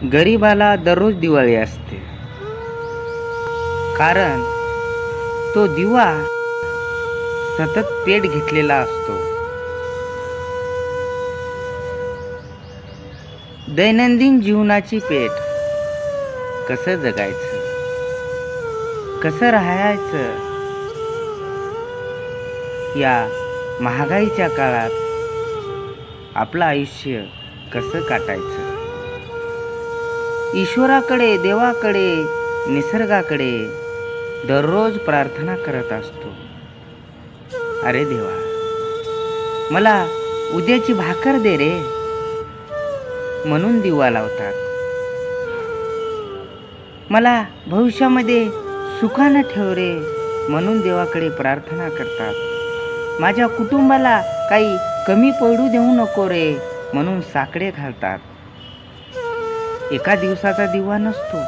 गरिबाला दररोज दिवाळी असते, कारण तो दिवा सतत पेट घेतलेला असतो. दैनंदिन जीवनाची पेट. कसं जगायचं, कसं राहायचं या महागाईच्या काळात आपलं आयुष्य कसं काटायचं. ईश्वराकडे, देवाकडे, निसर्गाकडे दररोज प्रार्थना करत असतो. अरे देवा, मला उद्याची भाकर दे रे, म्हणून दिवा लावतात. मला भविष्यामध्ये सुखानं ठेव रे, म्हणून देवाकडे प्रार्थना करतात. माझ्या कुटुंबाला काही कमी पडू देऊ नको रे, म्हणून साकडे घालतात. एका दिवसाचा दिवा नसतो,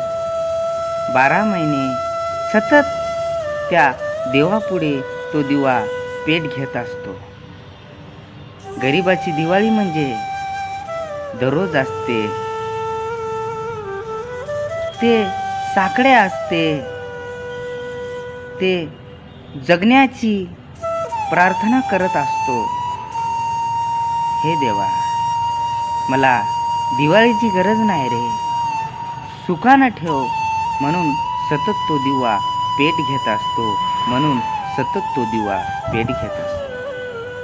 12 महिने सतत त्या देवापुढे तो दिवा पेट घेत असतो. गरिबाची दिवाळी म्हणजे दररोज असते, ते साकडे असते, ते जगण्याची प्रार्थना करत असतो. हे देवा, मला दिवाळीची गरज नाही रे, सुखानं ठेव, म्हणून सतत तो दिवा पेट घेत असतो. म्हणून सतत तो दिवा पेट घेत असतो.